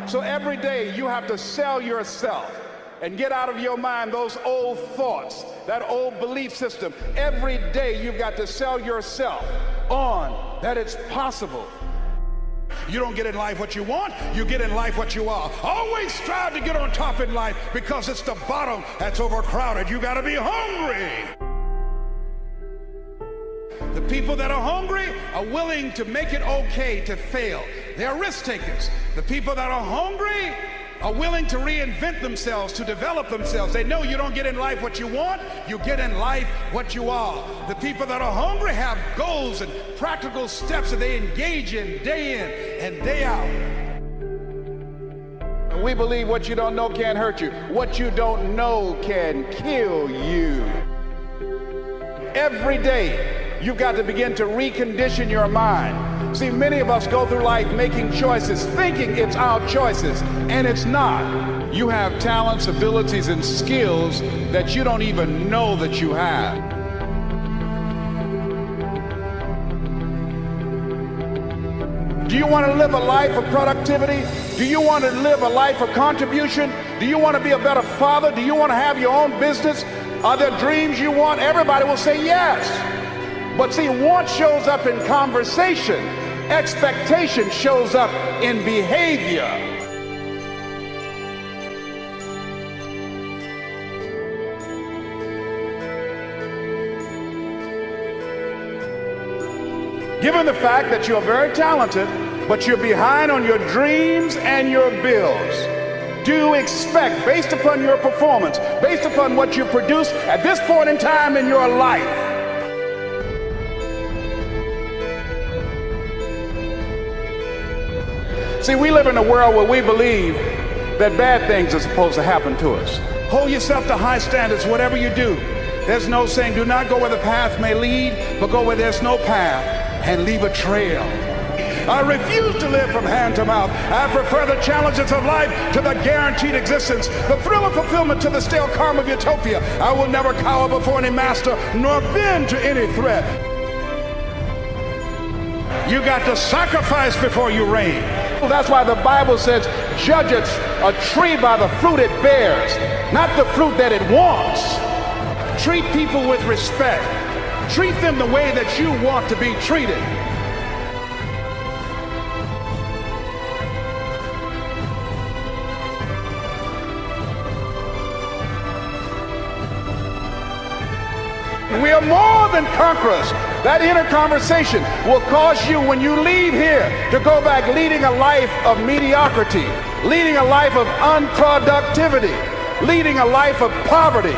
So every day you have to sell yourself and get out of your mind those old thoughts, that old belief system. Every day you've got to sell yourself on that it's possible. You don't get in life what you want, you get in life what you are. Always strive to get on top in life, because it's the bottom that's overcrowded. You got to be hungry. The people that are hungry are willing to make it okay to fail. They're risk takers. The people that are hungry are willing to reinvent themselves, to develop themselves. They know you don't get in life what you want, you get in life what you are. The people that are hungry have goals and practical steps that they engage in day in and day out. And we believe what you don't know can't hurt you. What you don't know can kill you. Every day, you've got to begin to recondition your mind. See, many of us go through life making choices, thinking it's our choices, and it's not. You have talents, abilities, and skills that you don't even know that you have. Do you want to live a life of productivity? Do you want to live a life of contribution? Do you want to be a better father? Do you want to have your own business? Are there dreams you want? Everybody will say yes. But see, want shows up in conversation. Expectation shows up in behavior. Given the fact that you're very talented, but you're behind on your dreams and your bills, do expect, based upon your performance, based upon what you produce at this point in time in your life, see, we live in a world where we believe that bad things are supposed to happen to us. Hold yourself to high standards, whatever you do. There's no saying, do not go where the path may lead, but go where there's no path and leave a trail. I refuse to live from hand to mouth. I prefer the challenges of life to the guaranteed existence, the thrill of fulfillment to the stale calm of utopia. I will never cower before any master, nor bend to any threat. You got to sacrifice before you reign. That's why the Bible says, judge a tree by the fruit it bears, not the fruit that it wants. Treat people with respect. Treat them the way that you want to be treated. We are more than conquerors. That inner conversation will cause you, when you leave here, to go back leading a life of mediocrity, leading a life of unproductivity, leading a life of poverty.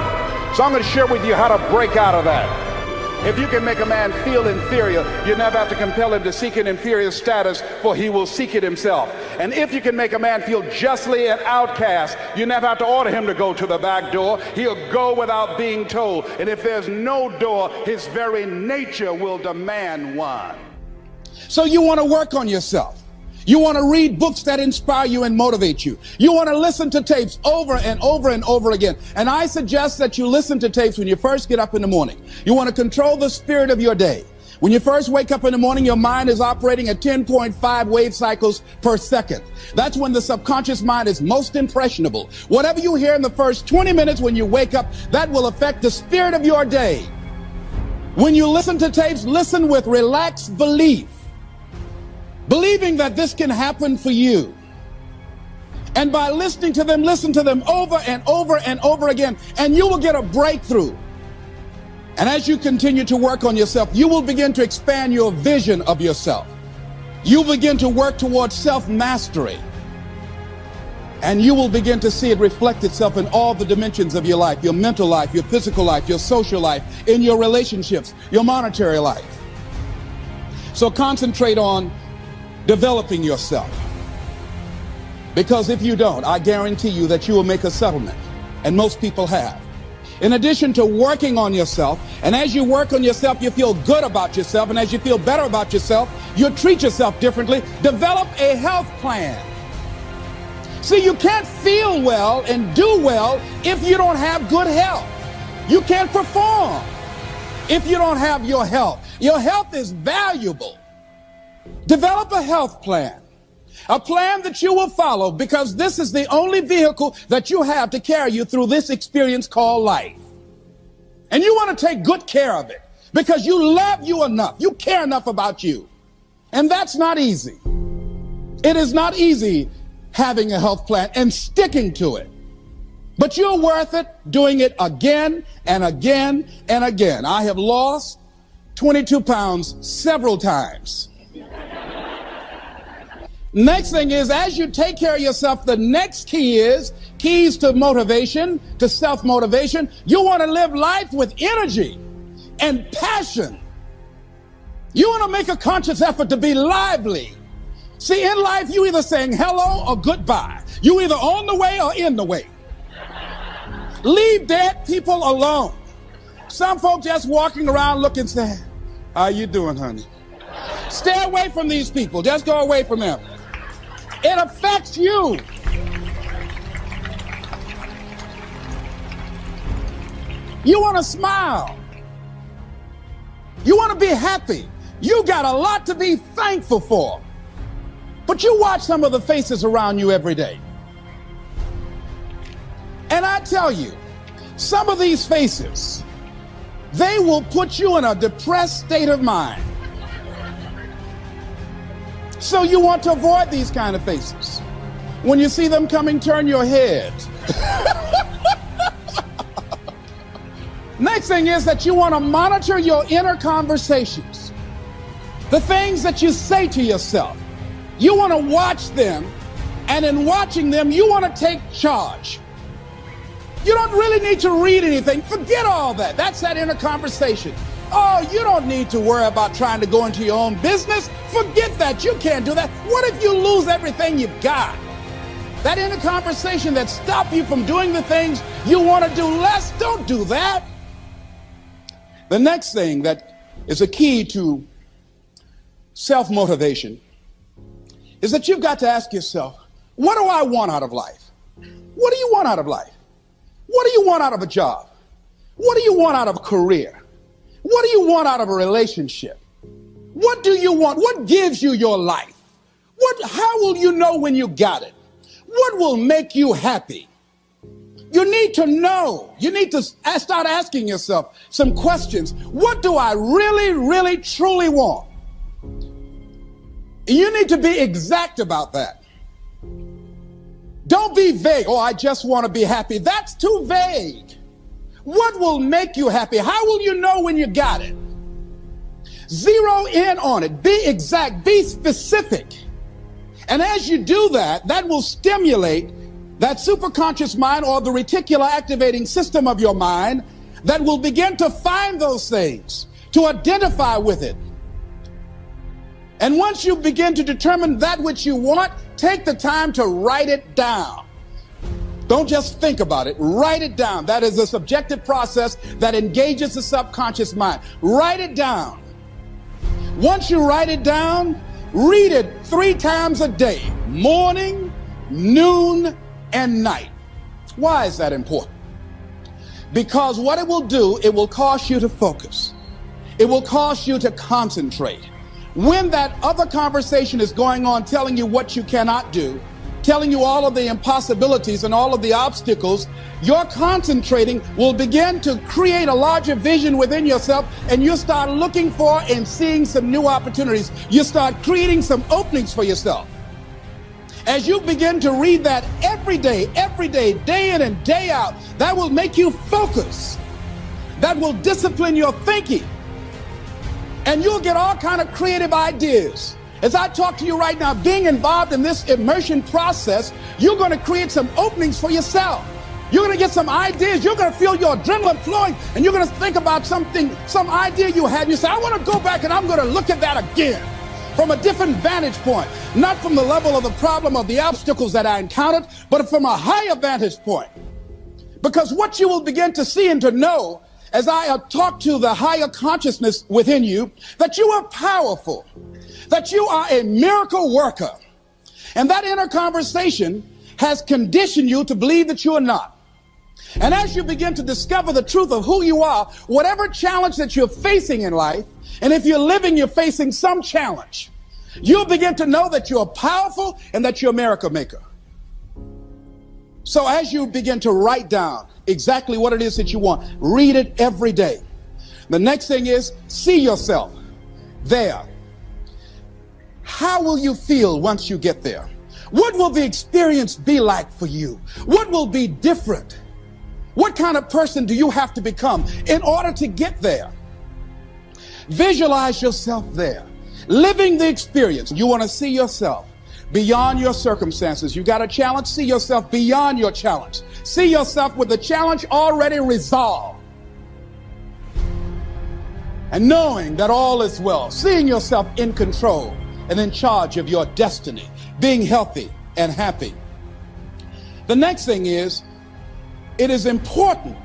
So I'm going to share with you how to break out of that. If you can make a man feel inferior, you never have to compel him to seek an inferior status, for he will seek it himself. And if you can make a man feel justly an outcast, you never have to order him to go to the back door. He'll go without being told. And if there's no door, his very nature will demand one. So you want to work on yourself. You want to read books that inspire you and motivate you. You want to listen to tapes over and over and over again. And I suggest that you listen to tapes when you first get up in the morning. You want to control the spirit of your day. When you first wake up in the morning, your mind is operating at 10.5 wave cycles per second. That's when the subconscious mind is most impressionable. Whatever you hear in the first 20 minutes when you wake up, that will affect the spirit of your day. When you listen to tapes, listen with relaxed belief, believing that this can happen for you. And by listening to them, listen to them over and over and over again, and you will get a breakthrough. And as you continue to work on yourself, you will begin to expand your vision of yourself. You'll begin to work towards self-mastery. And you will begin to see it reflect itself in all the dimensions of your life, your mental life, your physical life, your social life, in your relationships, your monetary life. So concentrate on developing yourself. Because if you don't, I guarantee you that you will make a settlement. And most people have. In addition to working on yourself, and as you work on yourself, you feel good about yourself, and as you feel better about yourself, you treat yourself differently. Develop a health plan. See, you can't feel well and do well if you don't have good health. You can't perform if you don't have your health. Your health is valuable. Develop a health plan. A plan that you will follow, because this is the only vehicle that you have to carry you through this experience called life. And you want to take good care of it because you love you enough. You care enough about you. And that's not easy. It is not easy having a health plan and sticking to it. But you're worth it doing it again and again and again. I have lost 22 pounds several times. Next thing is, as you take care of yourself, the next key is keys to motivation, to self-motivation. You want to live life with energy and passion. You want to make a conscious effort to be lively. See, in life, you either saying hello or goodbye. You either on the way or in the way. Leave dead people alone. Some folks just walking around looking sad. How you doing, honey? Stay away from these people. Just go away from them. It affects you. You want to smile. You want to be happy. You got a lot to be thankful for. But you watch some of the faces around you every day. And I tell you, some of these faces, they will put you in a depressed state of mind. So you want to avoid these kind of faces. When you see them coming, turn your head. Next thing is that you want to monitor your inner conversations. The things that you say to yourself. You want to watch them, and in watching them, you want to take charge. You don't really need to read anything. Forget all that. That's that inner conversation. Oh, you don't need to worry about trying to go into your own business. Forget that. You can't do that. What if you lose everything you've got? That inner conversation that stops you from doing the things you want to do less, don't do that. The next thing that is a key to self-motivation is that you've got to ask yourself, what do I want out of life? What do you want out of life? What do you want out of a job? What do you want out of a career? What do you want out of a relationship? What do you want? What gives you your life? How will you know when you got it? What will make you happy? You need to know. You need to start asking yourself some questions. What do I really, really, truly want? You need to be exact about that. Don't be vague. Oh, I just want to be happy. That's too vague. What will make you happy? How will you know when you got it? Zero in on it. Be exact. Be specific. And as you do that, that will stimulate that superconscious mind, or the reticular activating system of your mind, that will begin to find those things, to identify with it. And once you begin to determine that which you want, take the time to write it down. Don't just think about it. Write it down. That is a subjective process that engages the subconscious mind. Write it down. Once you write it down, read it 3 times a day, morning, noon, and night. Why is that important? Because what it will do, it will cause you to focus. It will cause you to concentrate. When that other conversation is going on telling you what you cannot do, telling you all of the impossibilities and all of the obstacles, your concentrating will begin to create a larger vision within yourself, and you'll start looking for and seeing some new opportunities. You start creating some openings for yourself. As you begin to read that every day, day in and day out, that will make you focus. That will discipline your thinking. And you'll get all kind of creative ideas. As I talk to you right now, being involved in this immersion process, you're going to create some openings for yourself. You're going to get some ideas. You're going to feel your adrenaline flowing, and you're going to think about something, some idea you had. You say, I want to go back and I'm going to look at that again from a different vantage point, not from the level of the problem of the obstacles that I encountered, but from a higher vantage point. Because what you will begin to see and to know as I talk to the higher consciousness within you, that you are powerful, that you are a miracle worker. And that inner conversation has conditioned you to believe that you are not. And as you begin to discover the truth of who you are, whatever challenge that you're facing in life, and if you're living, you're facing some challenge, You'll begin to know that you're powerful and that you're a miracle maker. So as you begin to write down exactly what it is that you want, read it every day. The next thing is, see yourself there. How will you feel once you get there? What will the experience be like for you? What will be different? What kind of person do you have to become in order to get there? Visualize yourself there, living the experience. You want to see yourself beyond your circumstances. You got a challenge, see yourself beyond your challenge. See yourself with the challenge already resolved. And knowing that all is well, seeing yourself in control and in charge of your destiny, being healthy and happy. The next thing is, it is important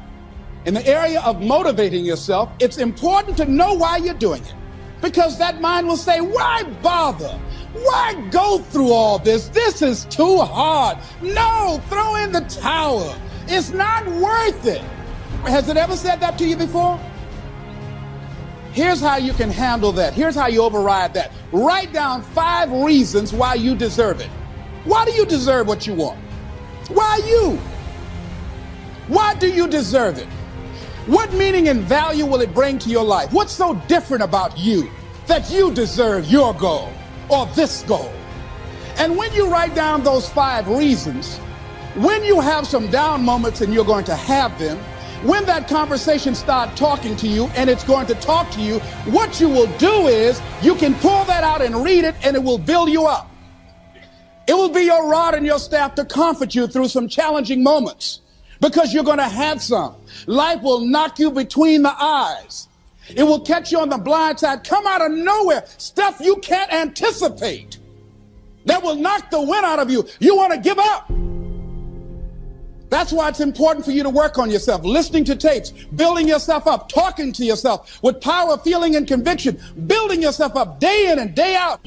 in the area of motivating yourself, it's important to know why you're doing it. Because that mind will say, why bother? Why go through all this? This is too hard. No, throw in the towel. It's not worth it. Has it ever said that to you before? Here's how you can handle that. Here's how you override that. Write down 5 reasons why you deserve it. Why do you deserve what you want? Why you? Why do you deserve it? What meaning and value will it bring to your life? What's so different about you that you deserve your goal or this goal? And when you write down those 5 reasons, when you have some down moments, and you're going to have them, when that conversation starts talking to you and it's going to talk to you, what you will do is you can pull that out and read it, and it will build you up. It will be your rod and your staff to comfort you through some challenging moments, because you're going to have some. Life will knock you between the eyes. It will catch you on the blind side, come out of nowhere, stuff you can't anticipate that will knock the wind out of you. You want to give up. That's why it's important for you to work on yourself, listening to tapes, building yourself up, talking to yourself with power, feeling, and conviction, building yourself up day in and day out.